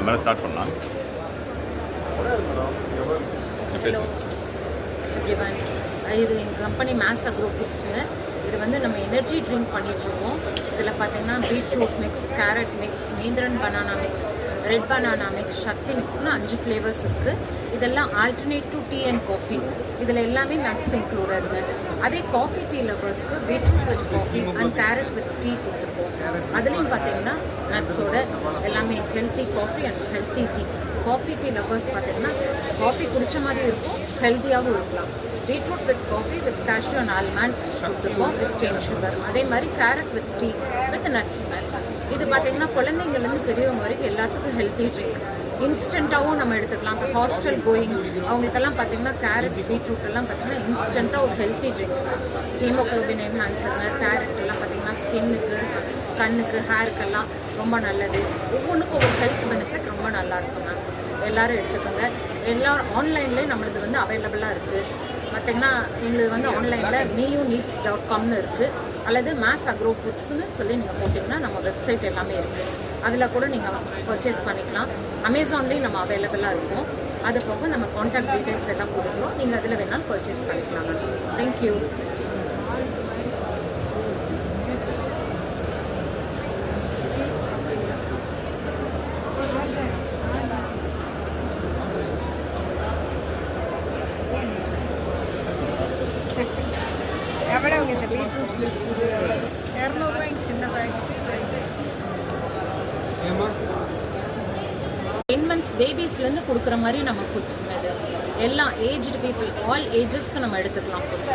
மேலே ஸ்டார்ட் பண்ணலாம். பேசுங்க. இது எங்கள் கம்பெனி மேஸ் அக்ரோ ஃபிட்ஸுங்க. இது வந்து நம்ம எனர்ஜி ட்ரிங்க் பண்ணிகிட்ருக்கோம். இதில் பார்த்திங்கன்னா beetroot mix, carrot mix, Nendran banana mix, red banana mix, Sakthi மிக்ஸ்னு 5 ஃப்ளேவர்ஸ் இருக்குது. இதெல்லாம் alternate to tea and coffee. இதில் எல்லாமே நட்ஸ் இன்க்ளூடடுங்க. அதே காஃபி டீ லவர்ஸ்க்கு beetroot with coffee and carrot with tea கொடுத்துருக்கோம். அதுலேயும் பார்த்திங்கன்னா நட்ஸோட எல்லாமே healthy coffee and healthy tea. Coffee tea lovers பார்த்திங்கன்னா காஃபி குடித்த மாதிரி இருக்கும், ஹெல்த்தியாகவும் இருக்கலாம். Beetroot with coffee with cashew and almond கொடுத்துருக்கோம் வித் கேன் சுகர். அதே மாதிரி carrot with tea with nuts. இது பார்த்திங்கன்னா குழந்தைங்கள்லேருந்து பெரியவங்க வரைக்கும் எல்லாத்துக்கும் ஹெல்த்தி ட்ரிங்க். இன்ஸ்டண்ட்டாகவும் நம்ம எடுத்துக்கலாம். இப்போ ஹாஸ்டல் கோயிங் அவங்களுக்கெல்லாம் பார்த்திங்கன்னா கேரட் பீட்ரூட் எல்லாம் பார்த்திங்கன்னா இன்ஸ்டண்ட்டாக ஒரு ஹெல்த்தி ட்ரிங்க். ஹீமோக்ளோபின் என்ஹான்சருங்க. கேரட் எல்லாம் பார்த்திங்கன்னா ஸ்கின்னுக்கு, கண்ணுக்கு, ஹேருக்கெல்லாம் ரொம்ப நல்லது. ஒவ்வொன்றுக்கும் ஒரு ஹெல்த் பெனிஃபிட் ரொம்ப நல்லாயிருக்கும் மேம். எல்லோரும் எடுத்துக்கோங்க. எல்லோரும் ஆன்லைன்லேயே நம்மளுக்கு வந்து அவைலபிளாக இருக்குது. பார்த்திங்கன்னா எங்களுக்கு வந்து ஆன்லைனில் miyuneeds.comனு இருக்குது, அல்லது மேஸ் அக்ரோ ஃபுட்ஸ்னு சொல்லி நீங்கள் போட்டிங்கன்னா நம்ம வெப்சைட் எல்லாமே இருக்குது. அதில் கூட நீங்கள் பர்ச்சேஸ் பண்ணிக்கலாம். அமேசான்லேயும் நம்ம அவைலபிளாக இருக்கும். அது போக நம்ம கான்டாக்ட் டீட்டெயில்ஸ் எல்லாம் கொடுக்குறோம். நீங்கள் அதில் வேணாலும் பர்ச்சேஸ் பண்ணிக்கலாம். தேங்க்யூ. எவ்வளவு இந்த பீட்ரூட் மிக்ஸ்? 200 ரூபாய்க்கு சின்ன பேக்கெட். 10 months பேபிஸ்லேருந்து கொடுக்குற மாதிரி நம்ம ஃபுட்ஸ் இது. எல்லா ஏஜ்டு பீப்புள், ஆல் ஏஜஸ்க்கு நம்ம எடுத்துக்கலாம் ஃபுட்.